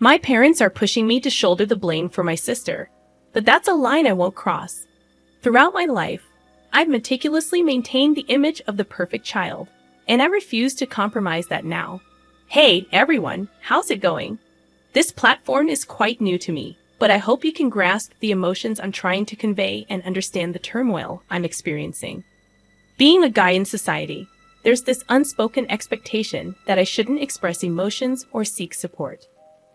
My parents are pushing me to shoulder the blame for my sister, but that's a line I won't cross. Throughout my life, I've meticulously maintained the image of the perfect child, and I refuse to compromise that now. Hey, everyone, how's it going? This platform is quite new to me, but I hope you can grasp the emotions I'm trying to convey and understand the turmoil I'm experiencing. Being a guy in society, there's this unspoken expectation that I shouldn't express emotions or seek support.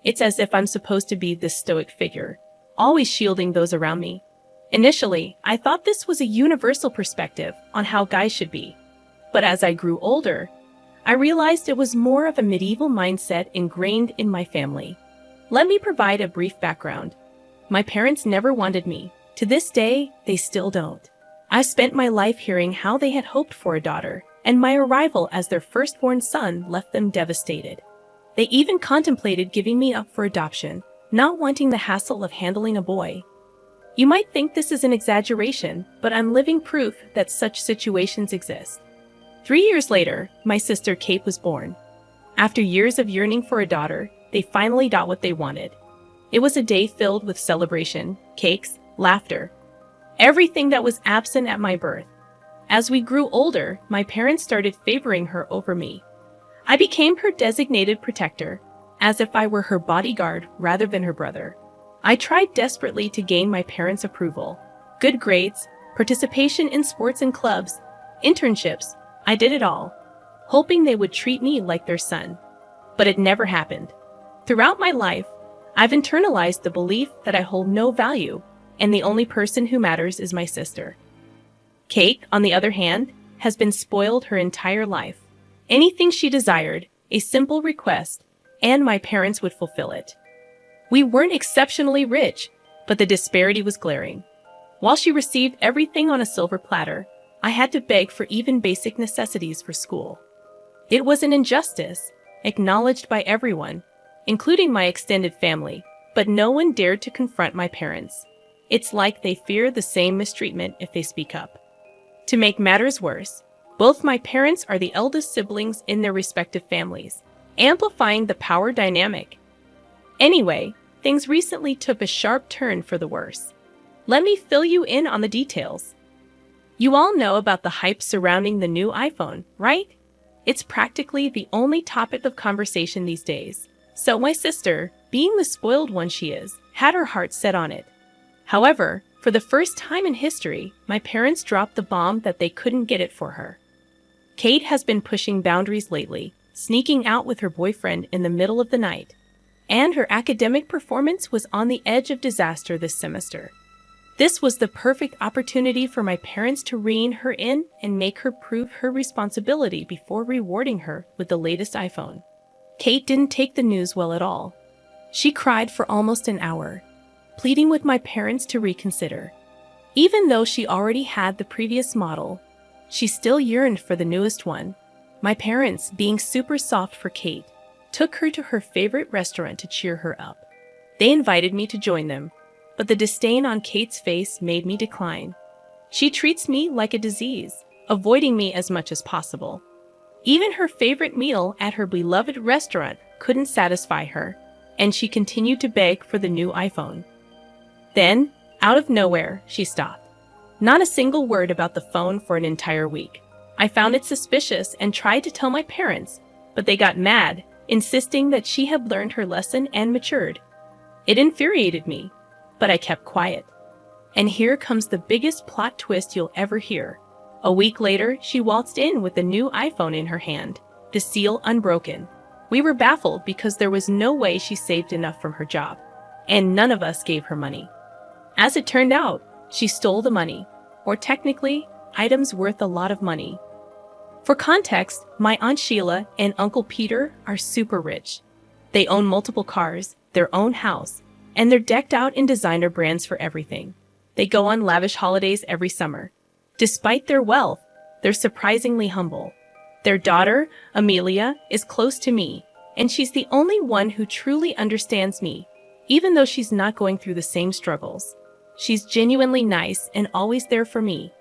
It's as if I'm supposed to be this stoic figure, always shielding those around me. Initially, I thought this was a universal perspective on how guys should be. But as I grew older, I realized it was more of a medieval mindset ingrained in my family. Let me provide a brief background. My parents never wanted me. To this day, they still don't. I spent my life hearing how they had hoped for a daughter, and my arrival as their firstborn son left them devastated. They even contemplated giving me up for adoption, not wanting the hassle of handling a boy. You might think this is an exaggeration, but I'm living proof that such situations exist. 3 years later, my sister Kate was born. After years of yearning for a daughter, they finally got what they wanted. It was a day filled with celebration, cakes, laughter, everything that was absent at my birth. As we grew older, my parents started favoring her over me. I became her designated protector, as if I were her bodyguard rather than her brother. I tried desperately to gain my parents' approval. Good grades, participation in sports and clubs, internships, I did it all, hoping they would treat me like their son. But it never happened. Throughout my life, I've internalized the belief that I hold no value, and the only person who matters is my sister. Kate, on the other hand, has been spoiled her entire life. Anything she desired, a simple request, and my parents would fulfill it. We weren't exceptionally rich, but the disparity was glaring. While she received everything on a silver platter, I had to beg for even basic necessities for school. It was an injustice, acknowledged by everyone, including my extended family, but no one dared to confront my parents. It's like they fear the same mistreatment if they speak up. To make matters worse, both my parents are the eldest siblings in their respective families, amplifying the power dynamic. Anyway, things recently took a sharp turn for the worse. Let me fill you in on the details. You all know about the hype surrounding the new iPhone, right? It's practically the only topic of conversation these days. So my sister, being the spoiled one she is, had her heart set on it. However, for the first time in history, my parents dropped the bomb that they couldn't get it for her. Kate has been pushing boundaries lately, sneaking out with her boyfriend in the middle of the night, and her academic performance was on the edge of disaster this semester. This was the perfect opportunity for my parents to rein her in and make her prove her responsibility before rewarding her with the latest iPhone. Kate didn't take the news well at all. She cried for almost an hour, pleading with my parents to reconsider. Even though she already had the previous model, she still yearned for the newest one. My parents, being super soft for Kate, took her to her favorite restaurant to cheer her up. They invited me to join them, but the disdain on Kate's face made me decline. She treats me like a disease, avoiding me as much as possible. Even her favorite meal at her beloved restaurant couldn't satisfy her, and she continued to beg for the new iPhone. Then, out of nowhere, she stopped. Not a single word about the phone for an entire week. I found it suspicious and tried to tell my parents, but they got mad, insisting that she had learned her lesson and matured. It infuriated me, but I kept quiet. And here comes the biggest plot twist you'll ever hear. A week later, she waltzed in with the new iPhone in her hand, the seal unbroken. We were baffled because there was no way she saved enough from her job, and none of us gave her money. As it turned out, she stole the money, or technically, items worth a lot of money. For context, my Aunt Sheila and Uncle Peter are super rich. They own multiple cars, their own house, and they're decked out in designer brands for everything. They go on lavish holidays every summer. Despite their wealth, they're surprisingly humble. Their daughter, Amelia, is close to me, and she's the only one who truly understands me, even though she's not going through the same struggles. She's genuinely nice and always there for me.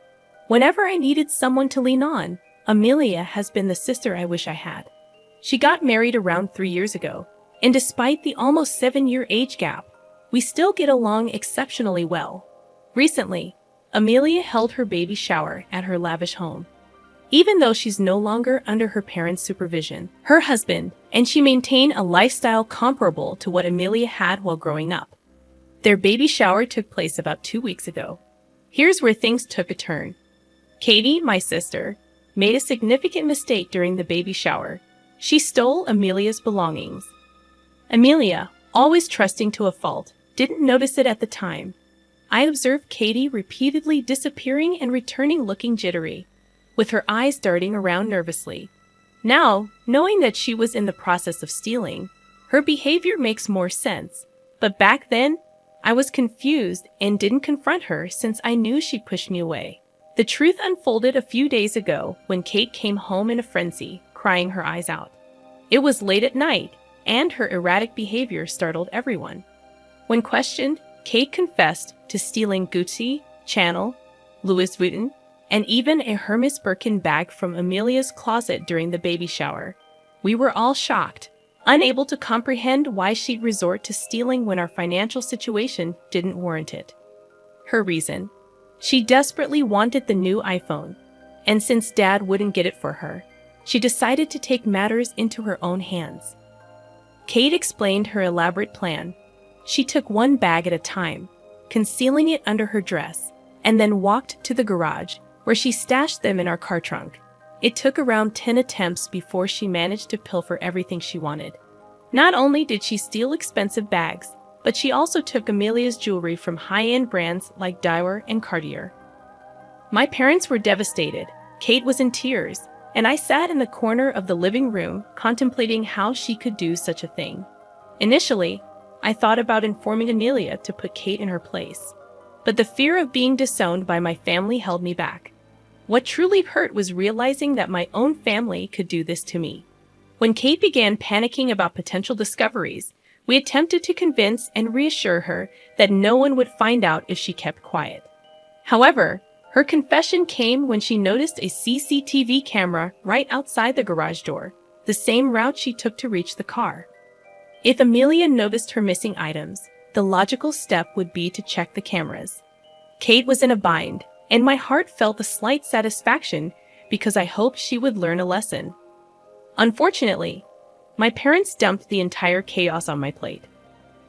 Whenever I needed someone to lean on, Amelia has been the sister I wish I had. She got married around 3 years ago, and despite the almost 7-year age gap, we still get along exceptionally well. Recently, Amelia held her baby shower at her lavish home. Even though she's no longer under her parents' supervision, her husband and she maintain a lifestyle comparable to what Amelia had while growing up. Their baby shower took place about 2 weeks ago. Here's where things took a turn. Katie, my sister, made a significant mistake during the baby shower. She stole Amelia's belongings. Amelia, always trusting to a fault, didn't notice it at the time. I observed Katie repeatedly disappearing and returning looking jittery, with her eyes darting around nervously. Now, knowing that she was in the process of stealing, her behavior makes more sense. But back then, I was confused and didn't confront her since I knew she pushed me away. The truth unfolded a few days ago when Kate came home in a frenzy, crying her eyes out. It was late at night, and her erratic behavior startled everyone. When questioned, Kate confessed to stealing Gucci, Chanel, Louis Vuitton, and even a Hermes Birkin bag from Amelia's closet during the baby shower. We were all shocked, unable to comprehend why she'd resort to stealing when our financial situation didn't warrant it. Her reason: she desperately wanted the new iPhone, and since Dad wouldn't get it for her, she decided to take matters into her own hands. Kate explained her elaborate plan. She took one bag at a time, concealing it under her dress, and then walked to the garage, where she stashed them in our car trunk. It took around 10 attempts before she managed to pilfer everything she wanted. Not only did she steal expensive bags, but she also took Amelia's jewelry from high-end brands like Dior and Cartier. My parents were devastated. Kate was in tears, and I sat in the corner of the living room contemplating how she could do such a thing. Initially, I thought about informing Amelia to put Kate in her place, but the fear of being disowned by my family held me back. What truly hurt was realizing that my own family could do this to me. When Kate began panicking about potential discoveries, we attempted to convince and reassure her that no one would find out if she kept quiet. However, her confession came when she noticed a CCTV camera right outside the garage door, the same route she took to reach the car. If Amelia noticed her missing items, the logical step would be to check the cameras. Kate was in a bind, and my heart felt a slight satisfaction because I hoped she would learn a lesson. Unfortunately, my parents dumped the entire chaos on my plate.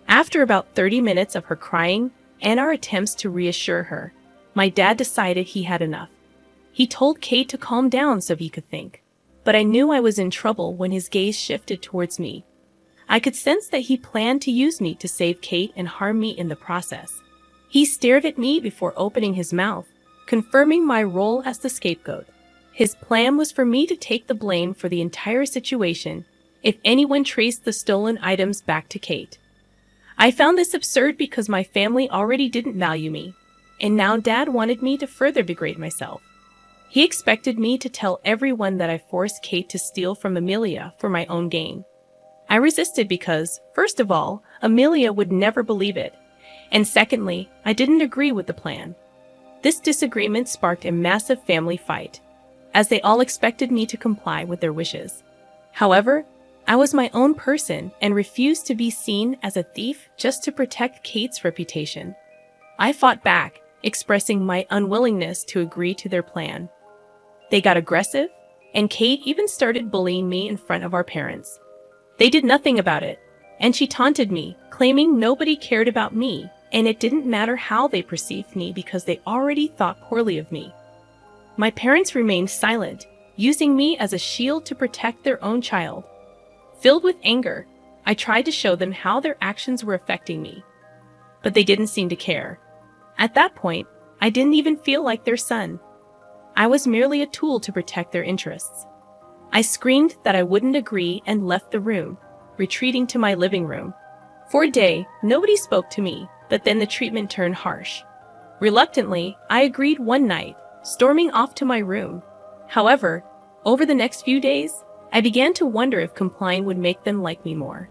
After about 30 minutes of her crying and our attempts to reassure her, my dad decided he had enough. He told Kate to calm down so he could think, but I knew I was in trouble when his gaze shifted towards me. I could sense that he planned to use me to save Kate and harm me in the process. He stared at me before opening his mouth, confirming my role as the scapegoat. His plan was for me to take the blame for the entire situation if anyone traced the stolen items back to Kate. I found this absurd because my family already didn't value me, and now Dad wanted me to further degrade myself. He expected me to tell everyone that I forced Kate to steal from Amelia for my own gain. I resisted because, first of all, Amelia would never believe it, and secondly, I didn't agree with the plan. This disagreement sparked a massive family fight, as they all expected me to comply with their wishes. However, I was my own person and refused to be seen as a thief just to protect Kate's reputation. I fought back, expressing my unwillingness to agree to their plan. They got aggressive, and Kate even started bullying me in front of our parents. They did nothing about it, and she taunted me, claiming nobody cared about me, and it didn't matter how they perceived me because they already thought poorly of me. My parents remained silent, using me as a shield to protect their own child. Filled with anger, I tried to show them how their actions were affecting me, but they didn't seem to care. At that point, I didn't even feel like their son. I was merely a tool to protect their interests. I screamed that I wouldn't agree and left the room, retreating to my living room. For a day, nobody spoke to me, but then the treatment turned harsh. Reluctantly, I agreed one night, storming off to my room. However, over the next few days, I began to wonder if complying would make them like me more.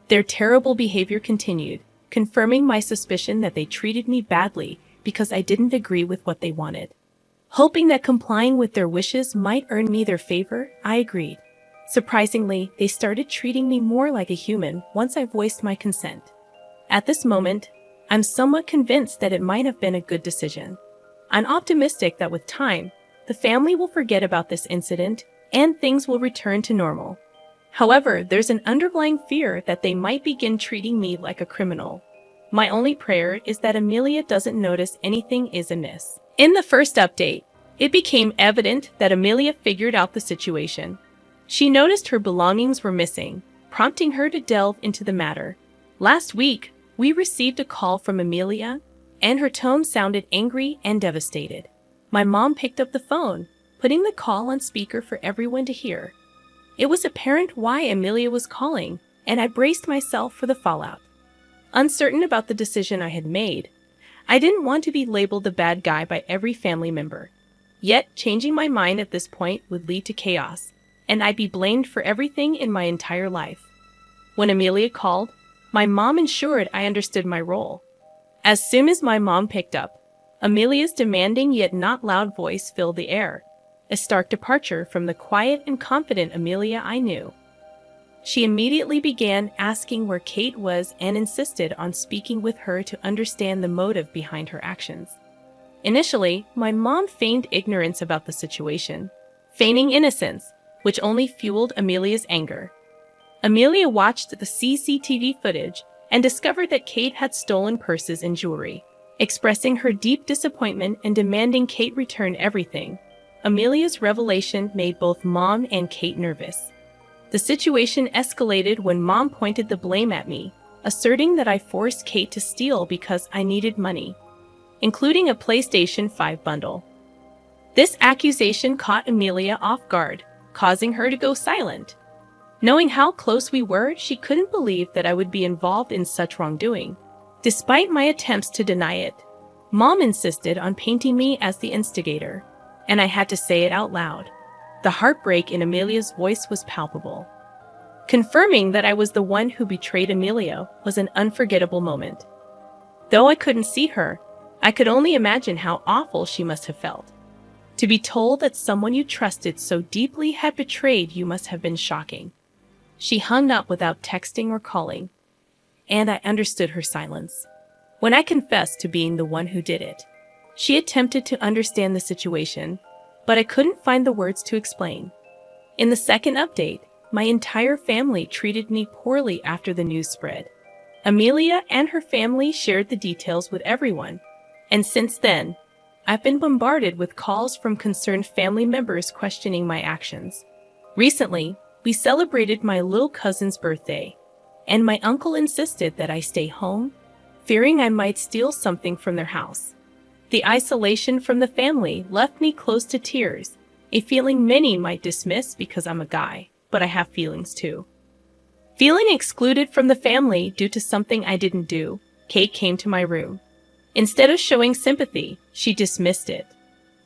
Their terrible behavior continued, confirming my suspicion that they treated me badly because I didn't agree with what they wanted. Hoping that complying with their wishes might earn me their favor, I agreed. Surprisingly, they started treating me more like a human once I voiced my consent. At this moment, I'm somewhat convinced that it might have been a good decision. I'm optimistic that with time, the family will forget about this incident and things will return to normal. However, there's an underlying fear that they might begin treating me like a criminal. My only prayer is that Amelia doesn't notice anything is amiss. In the first update, it became evident that Amelia figured out the situation. She noticed her belongings were missing, prompting her to delve into the matter. Last week, we received a call from Amelia, and her tone sounded angry and devastated. My mom picked up the phone, putting the call on speaker for everyone to hear. It was apparent why Amelia was calling, and I braced myself for the fallout. Uncertain about the decision I had made, I didn't want to be labeled the bad guy by every family member. Yet, changing my mind at this point would lead to chaos, and I'd be blamed for everything in my entire life. When Amelia called, my mom ensured I understood my role. As soon as my mom picked up, Amelia's demanding yet not loud voice filled the air, a stark departure from the quiet and confident Amelia I knew. She immediately began asking where Kate was and insisted on speaking with her to understand the motive behind her actions. Initially, my mom feigned ignorance about the situation, feigning innocence, which only fueled Amelia's anger. Amelia watched the CCTV footage and discovered that Kate had stolen purses and jewelry. Expressing her deep disappointment and demanding Kate return everything, Amelia's revelation made both Mom and Kate nervous. The situation escalated when Mom pointed the blame at me, asserting that I forced Kate to steal because I needed money, including a PlayStation 5 bundle. This accusation caught Amelia off guard, causing her to go silent. Knowing how close we were, she couldn't believe that I would be involved in such wrongdoing. Despite my attempts to deny it, Mom insisted on painting me as the instigator, and I had to say it out loud. The heartbreak in Amelia's voice was palpable. Confirming that I was the one who betrayed Amelia was an unforgettable moment. Though I couldn't see her, I could only imagine how awful she must have felt. To be told that someone you trusted so deeply had betrayed you must have been shocking. She hung up without texting or calling, and I understood her silence. When I confessed to being the one who did it, she attempted to understand the situation, but I couldn't find the words to explain. In the second update, my entire family treated me poorly after the news spread. Amelia and her family shared the details with everyone, and since then, I've been bombarded with calls from concerned family members questioning my actions. Recently, we celebrated my little cousin's birthday, and my uncle insisted that I stay home, fearing I might steal something from their house. The isolation from the family left me close to tears, a feeling many might dismiss because I'm a guy, but I have feelings too. Feeling excluded from the family due to something I didn't do, Kate came to my room. Instead of showing sympathy, she dismissed it,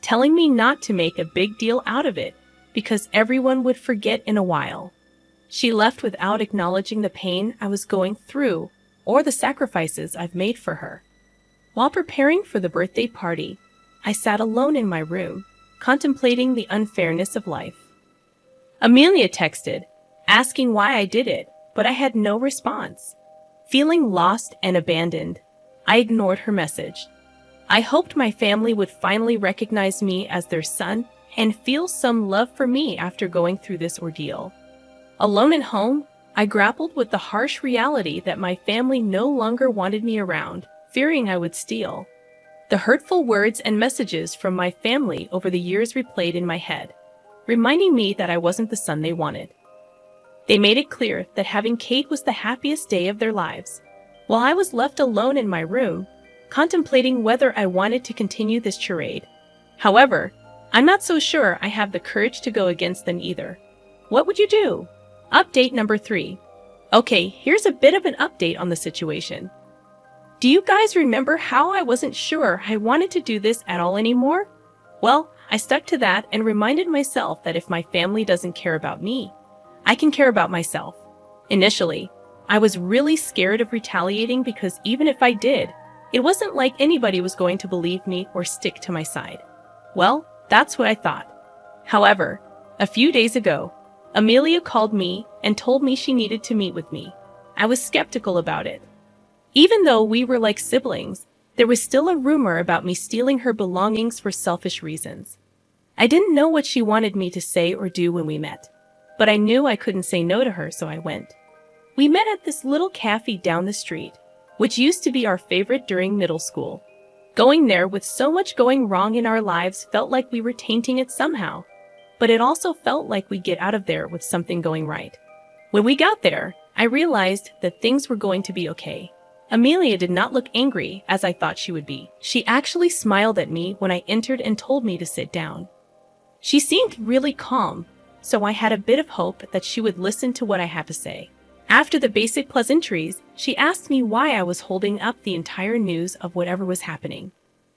telling me not to make a big deal out of it because everyone would forget in a while. She left without acknowledging the pain I was going through or the sacrifices I've made for her. While preparing for the birthday party, I sat alone in my room, contemplating the unfairness of life. Amelia texted, asking why I did it, but I had no response. Feeling lost and abandoned, I ignored her message. I hoped my family would finally recognize me as their son and feel some love for me after going through this ordeal. Alone at home, I grappled with the harsh reality that my family no longer wanted me around, fearing I would steal. The hurtful words and messages from my family over the years replayed in my head, reminding me that I wasn't the son they wanted. They made it clear that having Kate was the happiest day of their lives, while I was left alone in my room, contemplating whether I wanted to continue this charade. However, I'm not so sure I have the courage to go against them either. What would you do? Update number 3. Okay, here's a bit of an update on the situation. Do you guys remember how I wasn't sure I wanted to do this at all anymore? Well, I stuck to that and reminded myself that if my family doesn't care about me, I can care about myself. Initially, I was really scared of retaliating because even if I did, it wasn't like anybody was going to believe me or stick to my side. Well, that's what I thought. However, a few days ago, Amelia called me and told me she needed to meet with me. I was skeptical about it. Even though we were like siblings, there was still a rumor about me stealing her belongings for selfish reasons. I didn't know what she wanted me to say or do when we met, but I knew I couldn't say no to her, so I went. We met at this little cafe down the street, which used to be our favorite during middle school. Going there with so much going wrong in our lives felt like we were tainting it somehow, but it also felt like we'd get out of there with something going right. When we got there, I realized that things were going to be okay. Amelia did not look angry as I thought she would be. She actually smiled at me when I entered and told me to sit down. She seemed really calm, so I had a bit of hope that she would listen to what I had to say. After the basic pleasantries, she asked me why I was holding up the entire news of whatever was happening.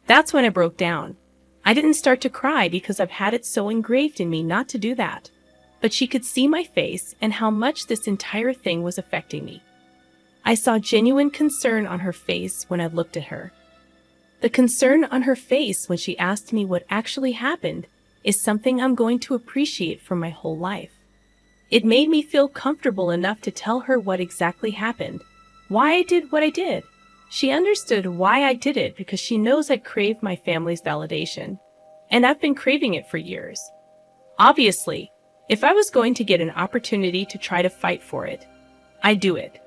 That's when I broke down. I didn't start to cry because I've had it so engraved in me not to do that. But she could see my face and how much this entire thing was affecting me. I saw genuine concern on her face when I looked at her. The concern on her face when she asked me what actually happened is something I'm going to appreciate for my whole life. It made me feel comfortable enough to tell her what exactly happened, why I did what I did. She understood why I did it because she knows I crave my family's validation, and I've been craving it for years. Obviously, if I was going to get an opportunity to try to fight for it, I'd do it.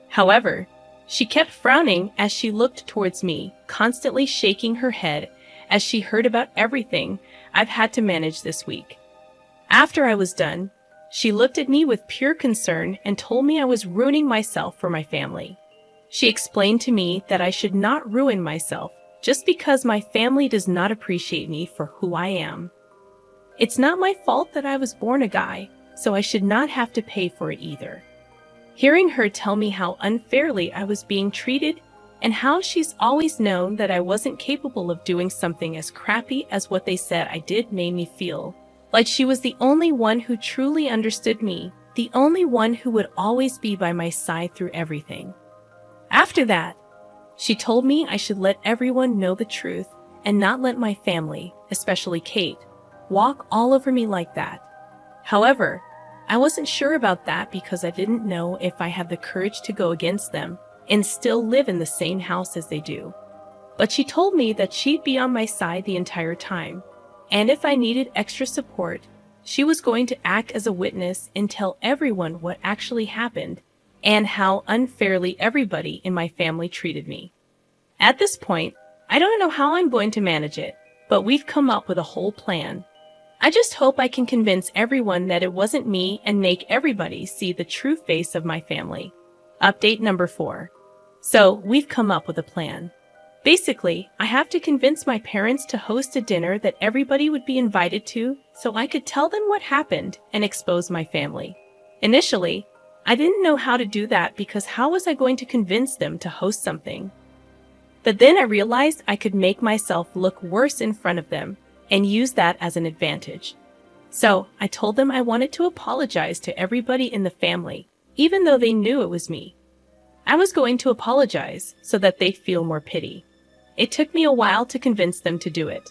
However, she kept frowning as she looked towards me, constantly shaking her head as she heard about everything I've had to manage this week. After I was done, she looked at me with pure concern and told me I was ruining myself for my family. She explained to me that I should not ruin myself just because my family does not appreciate me for who I am. It's not my fault that I was born a guy, so I should not have to pay for it either. Hearing her tell me how unfairly I was being treated and how she's always known that I wasn't capable of doing something as crappy as what they said I did made me feel like she was the only one who truly understood me, the only one who would always be by my side through everything. After that, she told me I should let everyone know the truth and not let my family, especially Kate, walk all over me like that. However, I wasn't sure about that because I didn't know if I had the courage to go against them and still live in the same house as they do. But she told me that she'd be on my side the entire time, and if I needed extra support, she was going to act as a witness and tell everyone what actually happened and how unfairly everybody in my family treated me. At this point, I don't know how I'm going to manage it, but we've come up with a whole plan. I just hope I can convince everyone that it wasn't me and make everybody see the true face of my family. Update number 4. So, we've come up with a plan. Basically, I have to convince my parents to host a dinner that everybody would be invited to so I could tell them what happened and expose my family. Initially, I didn't know how to do that because how was I going to convince them to host something? But then I realized I could make myself look worse in front of them and use that as an advantage. So, I told them I wanted to apologize to everybody in the family, even though they knew it was me. I was going to apologize so that they'd feel more pity. It took me a while to convince them to do it.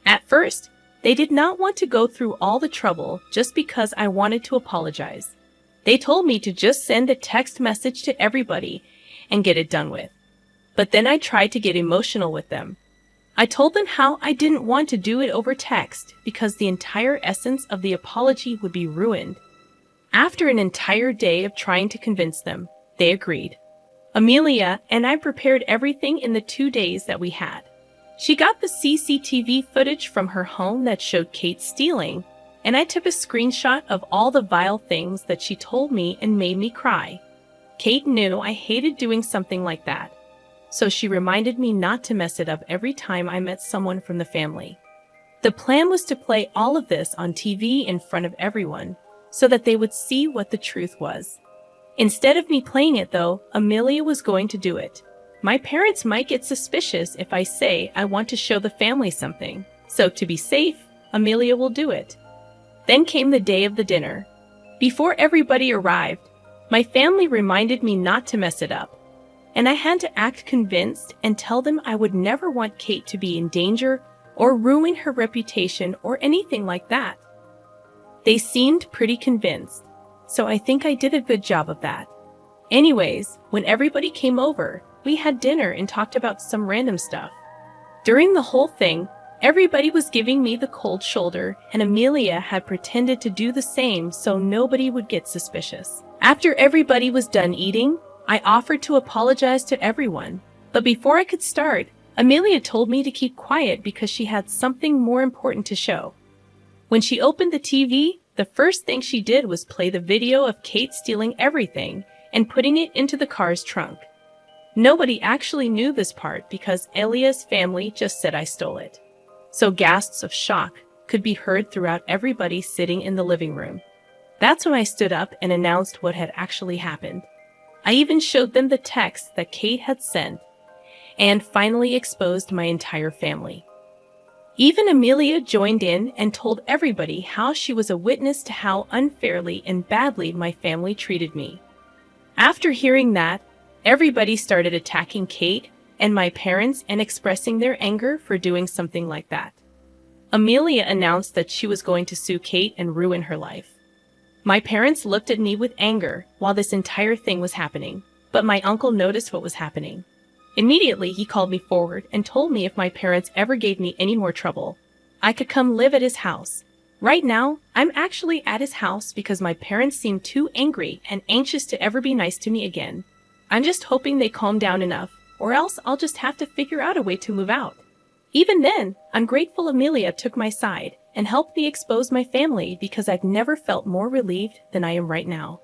At first, they did not want to go through all the trouble just because I wanted to apologize. They told me to just send a text message to everybody and get it done with. But then I tried to get emotional with them. I told them how I didn't want to do it over text because the entire essence of the apology would be ruined. After an entire day of trying to convince them, they agreed. Amelia and I prepared everything in the 2 days that we had. She got the CCTV footage from her home that showed Kate stealing, and I took a screenshot of all the vile things that she told me and made me cry. Kate knew I hated doing something like that, so she reminded me not to mess it up every time I met someone from the family. The plan was to play all of this on TV in front of everyone, so that they would see what the truth was. Instead of me playing it though, Amelia was going to do it. My parents might get suspicious if I say I want to show the family something, so to be safe, Amelia will do it. Then came the day of the dinner. Before everybody arrived, my family reminded me not to mess it up, and I had to act convinced and tell them I would never want Kate to be in danger or ruin her reputation or anything like that. They seemed pretty convinced, so I think I did a good job of that. Anyways, when everybody came over, we had dinner and talked about some random stuff. During the whole thing, everybody was giving me the cold shoulder, and Amelia had pretended to do the same so nobody would get suspicious. After everybody was done eating, I offered to apologize to everyone, but before I could start, Amelia told me to keep quiet because she had something more important to show. When she opened the TV, the first thing she did was play the video of Kate stealing everything and putting it into the car's trunk. Nobody actually knew this part because Elia's family just said I stole it. So gasps of shock could be heard throughout everybody sitting in the living room. That's when I stood up and announced what had actually happened. I even showed them the text that Kate had sent and finally exposed my entire family. Even Amelia joined in and told everybody how she was a witness to how unfairly and badly my family treated me. After hearing that, everybody started attacking Kate and my parents and expressing their anger for doing something like that. Amelia announced that she was going to sue Kate and ruin her life. My parents looked at me with anger while this entire thing was happening, but my uncle noticed what was happening. Immediately, he called me forward and told me if my parents ever gave me any more trouble, I could come live at his house. Right now, I'm actually at his house because my parents seem too angry and anxious to ever be nice to me again. I'm just hoping they calm down enough, or else I'll just have to figure out a way to move out. Even then, I'm grateful Amelia took my side and helped me expose my family because I've never felt more relieved than I am right now.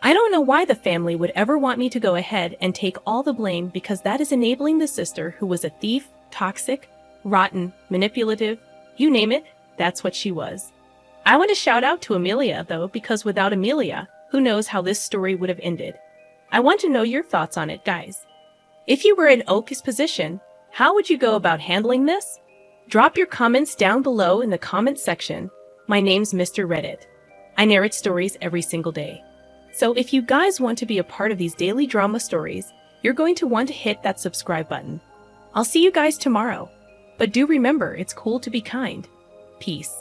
I don't know why the family would ever want me to go ahead and take all the blame because that is enabling the sister who was a thief, toxic, rotten, manipulative, you name it, that's what she was. I want to shout out to Amelia though because without Amelia, who knows how this story would have ended. I want to know your thoughts on it, guys. If you were in Oki's position, how would you go about handling this? Drop your comments down below in the comment section. My name's Mr. Reddit. I narrate stories every single day. So if you guys want to be a part of these daily drama stories, you're going to want to hit that subscribe button. I'll see you guys tomorrow. But do remember, it's cool to be kind. Peace.